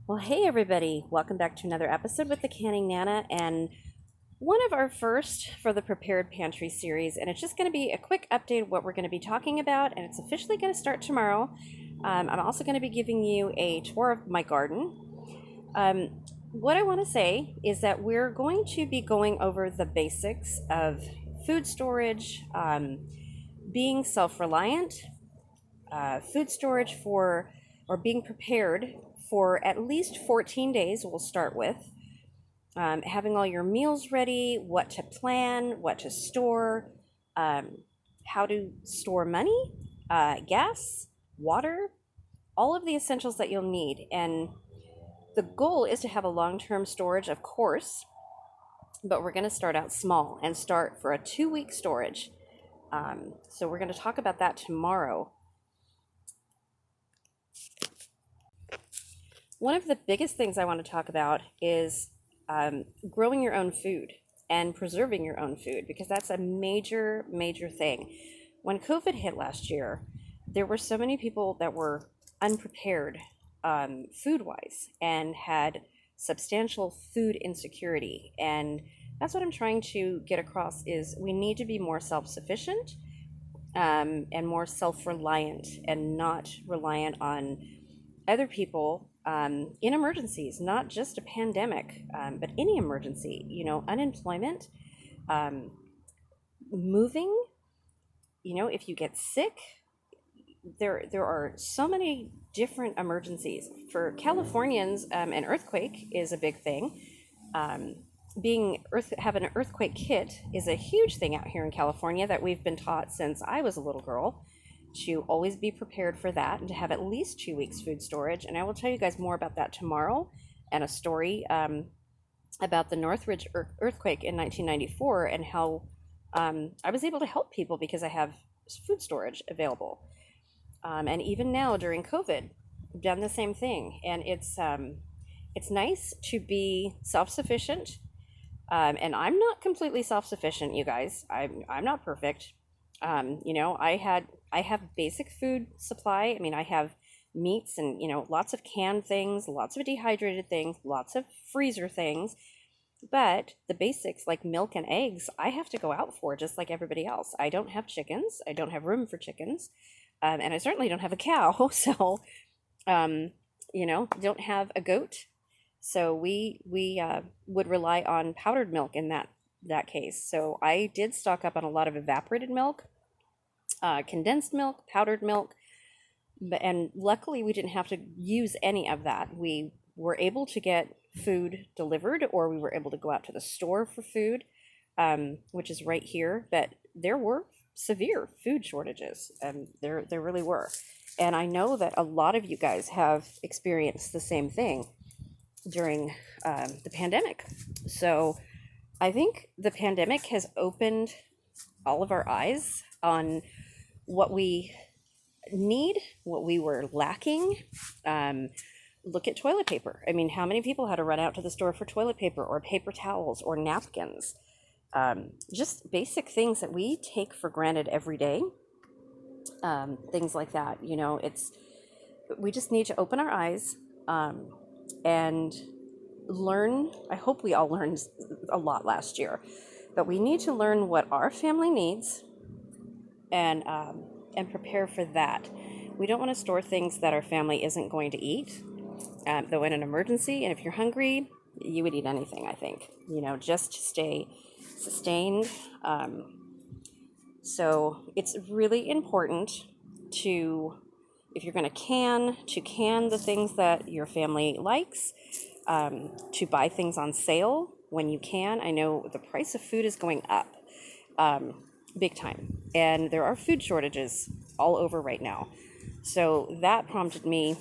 Well, hey everybody, welcome back to another episode with the Canning Nana and one of our first for the Prepared Pantry series. And it's just going to be a quick update of what we're going to be talking about, and it's officially going to start tomorrow. I'm also going to be giving you a tour of my garden. Um, what I want to say is that we're going to be going over the basics of food storage, being self reliant, food storage for, or being prepared for at least 14 days, we'll start with. Having all your meals ready, what to plan, what to store, um, how to store money, gas, water, all of the essentials that you'll need. And the goal is to have a long term storage, of course, but we're going to start out small and start for a 2 week storage. So we're going to talk about that tomorrow. One of the biggest things I want to talk about is growing your own food and preserving your own food, because that's a major, major thing. When COVID hit last year, there were so many people that were unprepared food wise and had substantial food insecurity. And that's what I'm trying to get across is we need to be more self-sufficient and more self-reliant and not reliant on other people in emergencies, not just a pandemic, but any emergency, unemployment, um, moving, if you get sick, there are so many different emergencies. For Californians, an earthquake is a big thing. Um, have an earthquake kit is a huge thing out here in California that we've been taught since I was a little girl to always be prepared for that and to have at least 2 weeks food storage. And I will tell you guys more about that tomorrow, and a story about the Northridge earthquake in 1994 and how I was able to help people because I have food storage available. And even now during COVID, I've done the same thing. And it's nice to be self-sufficient. And I'm not completely self-sufficient, you guys. I'm not perfect. I have basic food supply. I mean, I have meats and lots of canned things, lots of dehydrated things, lots of freezer things. But the basics like milk and eggs, I have to go out for just like everybody else. I don't have chickens. I don't have room for chickens, and I certainly don't have a cow. So, um, don't have a goat. So we would rely on powdered milk in that case. So I did stock up on a lot of evaporated milk, condensed milk, powdered milk, and luckily we didn't have to use any of that. We were able to get food delivered, or we were able to go out to the store for food, which is right here. But there were severe food shortages, and there really were. And I know that a lot of you guys have experienced the same thing during the pandemic. So I think the pandemic has opened all of our eyes on what we need, what we were lacking. Look at toilet paper. I mean, how many people had to run out to the store for toilet paper or paper towels or napkins? Just basic things that we take for granted every day. Things like that. We just need to open our eyes and learn. I hope we all learned a lot last year, but we need to learn what our family needs and prepare for that. We don't want to store things that our family isn't going to eat. Though in an emergency, and if you're hungry, you would eat anything, I think, just to stay sustained. So it's really important to, if you're going to can the things that your family likes, to buy things on sale when you can. I know the price of food is going up big time, and there are food shortages all over right now. So that prompted me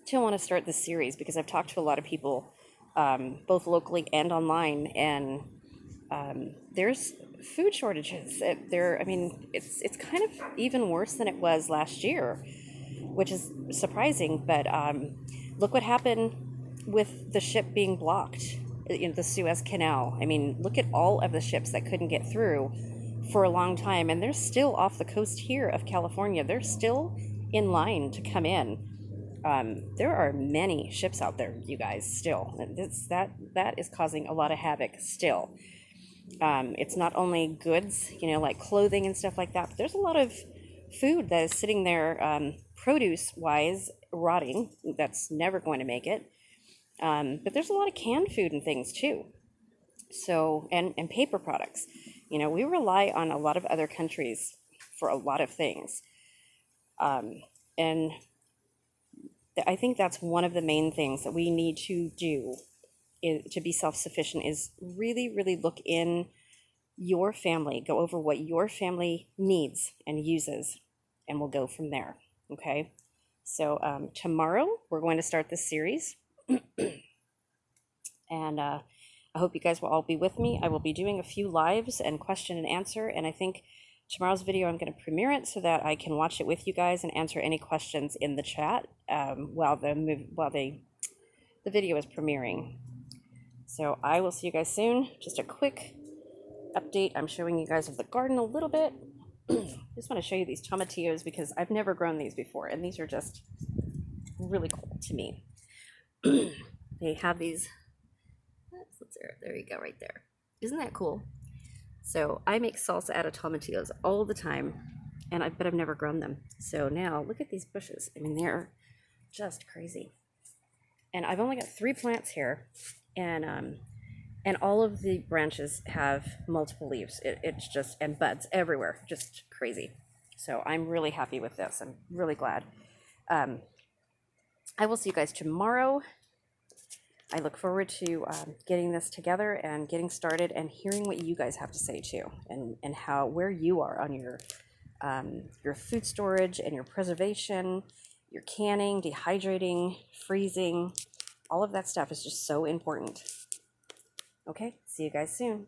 to want to start this series, because I've talked to a lot of people, both locally and online, and there's food shortages. It's kind of even worse than it was last year, which is surprising. But look what happened with the ship being blocked in the Suez Canal. I mean, look at all of the ships that couldn't get through for a long time, and they're still off the coast here of California. They're still in line to come in. There are many ships out there, you guys, still. That is causing a lot of havoc still. It's not only goods, like clothing and stuff like that, but there's a lot of food that is sitting there, produce wise, rotting. That's never going to make it. But there's a lot of canned food and things too. So, and paper products. We rely on a lot of other countries for a lot of things. And I think that's one of the main things that we need to do to be self-sufficient is really, really look in your family, go over what your family needs and uses, and we'll go from there. Okay. So tomorrow we're going to start this series, and I hope you guys will all be with me. I will be doing a few lives and question and answer, and I think tomorrow's video I'm going to premiere it so that I can watch it with you guys and answer any questions in the chat while the video is premiering. So I will see you guys soon. Just a quick update. I'm showing you guys of the garden a little bit. Just want to show you these tomatillos because I've never grown these before, and these are just really cool to me. They have these. There you go, right there. Isn't that cool? So I make salsa out of tomatillos all the time, but I've never grown them. So now look at these bushes. I mean, they're just crazy. And I've only got 3 plants here, and all of the branches have multiple leaves. It's just, and buds everywhere, just crazy. So I'm really happy with this. I'm really glad. I will see you guys tomorrow. I look forward to getting this together and getting started and hearing what you guys have to say too, and where you are on your food storage and your preservation, your canning, dehydrating, freezing. All of that stuff is just so important. Okay, see you guys soon.